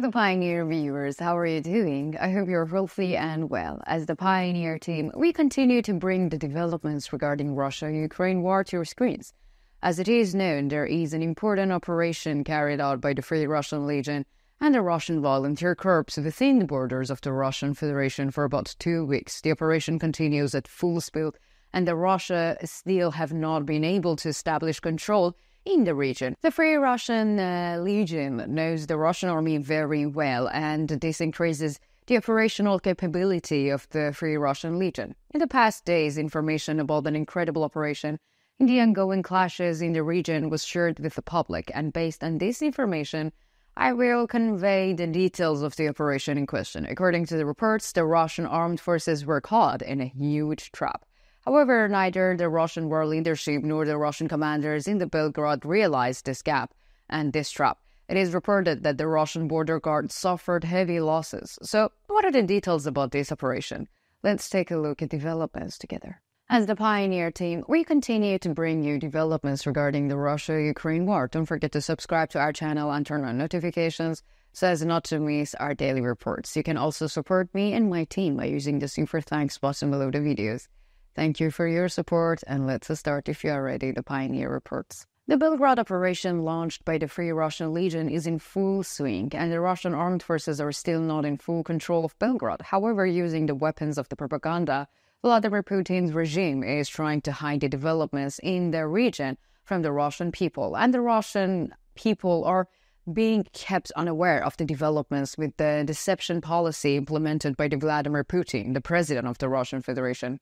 the Pioneer viewers, how are you doing? I hope you're healthy and well. As the Pioneer team, we continue to bring the developments regarding Russia-Ukraine war to your screens. As it is known, there is an important operation carried out by the Free Russian Legion and the Russian Volunteer Corps within the borders of the Russian Federation for about 2 weeks. The operation continues at full speed, and the Russia still have not been able to establish control in the region. The Free Russian Legion knows the Russian army very well, and this increases the operational capability of the Free Russian Legion. In the past days, information about an incredible operation in the ongoing clashes in the region was shared with the public, and based on this information, I will convey the details of the operation in question. According to the reports, the Russian armed forces were caught in a huge trap. However, neither the Russian war leadership nor the Russian commanders in the Belgorod realized this gap and this trap. It is reported that the Russian border guard suffered heavy losses. So, what are the details about this operation? Let's take a look at developments together. As the Pioneer team, we continue to bring you developments regarding the Russia-Ukraine war. Don't forget to subscribe to our channel and turn on notifications so as not to miss our daily reports. You can also support me and my team by using the super thanks button below the videos. Thank you for your support, and let's start if you are ready, the Pioneer reports. The Belgorod operation launched by the Free Russian Legion is in full swing, and the Russian armed forces are still not in full control of Belgorod. However, using the weapons of the propaganda, Vladimir Putin's regime is trying to hide the developments in the region from the Russian people, and the Russian people are being kept unaware of the developments with the deception policy implemented by Vladimir Putin, the president of the Russian Federation.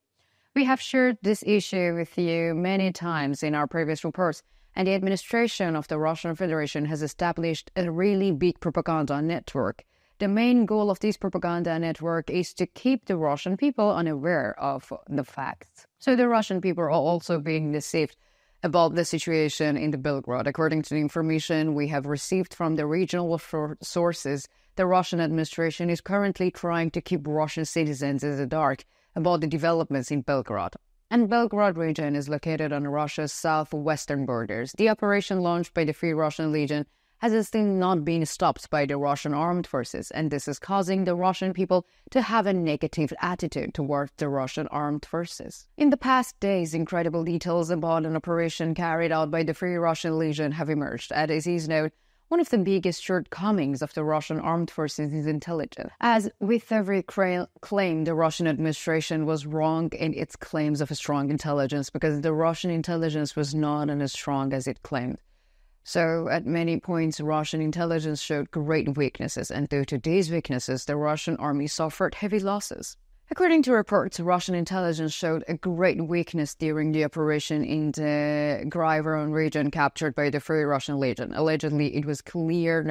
We have shared this issue with you many times in our previous reports, and the administration of the Russian Federation has established a really big propaganda network. The main goal of this propaganda network is to keep the Russian people unaware of the facts. So the Russian people are also being deceived about the situation in the Belgorod. According to the information we have received from the regional sources, the Russian administration is currently trying to keep Russian citizens in the dark about the developments in Belgorod. And Belgorod region is located on Russia's southwestern borders. The operation launched by the Free Russian Legion has still not been stopped by the Russian armed forces, and this is causing the Russian people to have a negative attitude towards the Russian armed forces. In the past days, incredible details about an operation carried out by the Free Russian Legion have emerged. As is known, one of the biggest shortcomings of the Russian armed forces is intelligence. As with every claim, the Russian administration was wrong in its claims of a strong intelligence because the Russian intelligence was not as strong as it claimed. So, at many points, Russian intelligence showed great weaknesses, and due to these weaknesses, the Russian army suffered heavy losses. According to reports, Russian intelligence showed a great weakness during the operation in the Belgorod region captured by the Free Russian Legion. Allegedly, it was clearly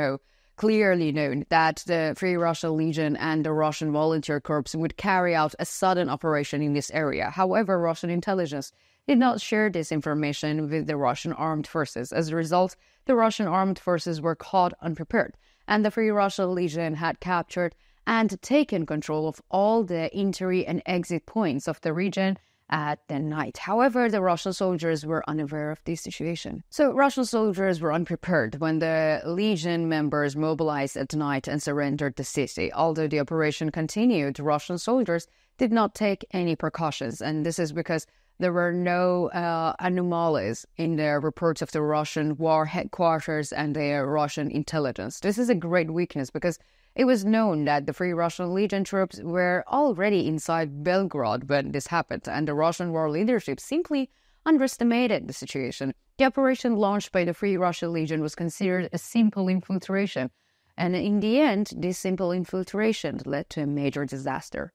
known that the Free Russian Legion and the Russian Volunteer Corps would carry out a sudden operation in this area. However, Russian intelligence did not share this information with the Russian armed forces. As a result, the Russian armed forces were caught unprepared, and the Free Russian Legion had captured and taken control of all the entry and exit points of the region at the night. However, the Russian soldiers were unaware of this situation. So Russian soldiers were unprepared when the Legion members mobilized at night and surrendered the city. Although the operation continued, Russian soldiers did not take any precautions, and this is because there were no anomalies in the reports of the Russian war headquarters and the Russian intelligence. This is a great weakness because it was known that the Free Russian Legion troops were already inside Belgorod when this happened, and the Russian war leadership simply underestimated the situation. The operation launched by the Free Russian Legion was considered a simple infiltration, and in the end, this simple infiltration led to a major disaster.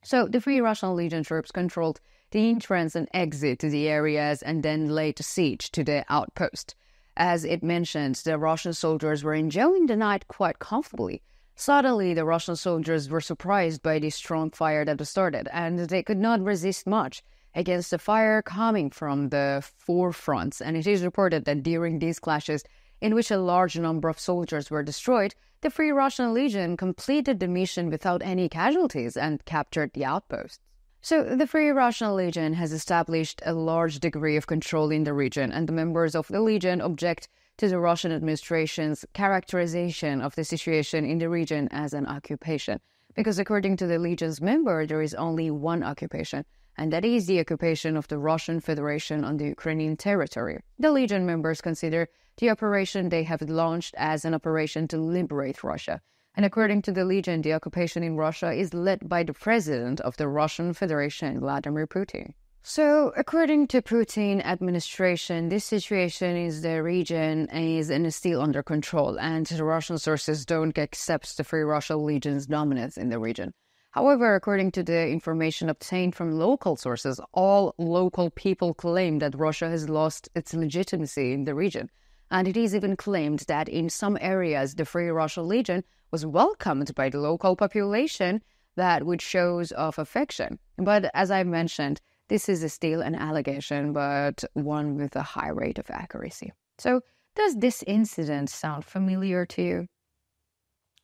So the Free Russian Legion troops controlled the entrance and exit to the areas and then laid siege to the outpost. As it mentioned, the Russian soldiers were enjoying the night quite comfortably. Suddenly, the Russian soldiers were surprised by the strong fire that was started, and they could not resist much against the fire coming from the four fronts. And it is reported that during these clashes, in which a large number of soldiers were destroyed, the Free Russian Legion completed the mission without any casualties and captured the outposts. So the Free Russian Legion has established a large degree of control in the region, and the members of the Legion object to the Russian administration's characterization of the situation in the region as an occupation. Because according to the Legion's member, there is only one occupation, and that is the occupation of the Russian Federation on the Ukrainian territory. The Legion members consider the operation they have launched as an operation to liberate Russia. And according to the Legion, the occupation in Russia is led by the president of the Russian Federation, Vladimir Putin. So, according to Putin administration, this situation in the region is still under control, and the Russian sources don't accept the Free Russia Legion's dominance in the region. However, according to the information obtained from local sources, all local people claim that Russia has lost its legitimacy in the region. And it is even claimed that in some areas, the Free Russia Legion was welcomed by the local population that with shows of affection. But as I mentioned, this is still an allegation, but one with a high rate of accuracy. So, does this incident sound familiar to you?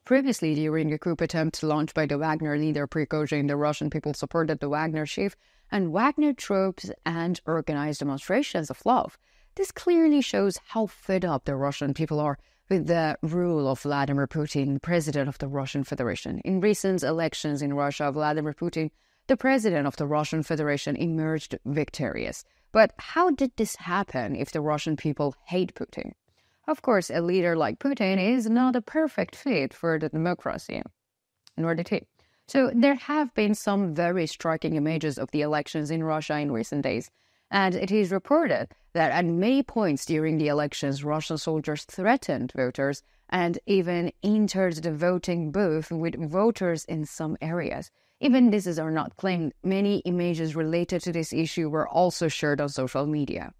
Previously, during a coup attempt launched by the Wagner leader Prigozhin, the Russian people supported the Wagner chief and Wagner troops and organized demonstrations of love. This clearly shows how fed up the Russian people are with the rule of Vladimir Putin, president of the Russian Federation. In recent elections in Russia, Vladimir Putin, the president of the Russian Federation, emerged victorious. But how did this happen if the Russian people hate Putin? Of course, a leader like Putin is not a perfect fit for the democracy, nor did he. So there have been some very striking images of the elections in Russia in recent days. And it is reported that at many points during the elections, Russian soldiers threatened voters and even entered the voting booth with voters in some areas. Even this is not claimed. Many images related to this issue were also shared on social media.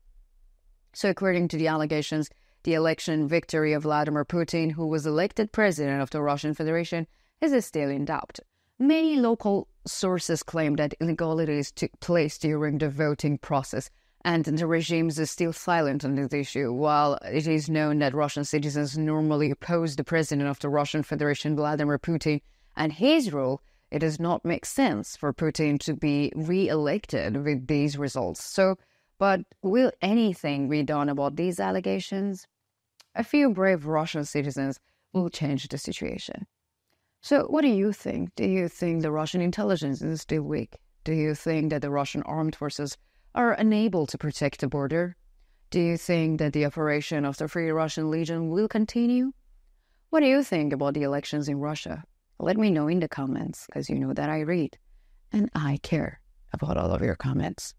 So according to the allegations, the election victory of Vladimir Putin, who was elected president of the Russian Federation, is still in doubt. Many local sources claim that illegalities took place during the voting process, and the regime is still silent on this issue. While it is known that Russian citizens normally oppose the president of the Russian Federation, Vladimir Putin, and his rule, it does not make sense for Putin to be re-elected with these results. But will anything be done about these allegations? A few brave Russian citizens will change the situation. So what do you think? Do you think the Russian intelligence is still weak? Do you think that the Russian armed forces are unable to protect the border? Do you think that the operation of the Free Russian Legion will continue? What do you think about the elections in Russia? Let me know in the comments, because you know that I read and I care about all of your comments.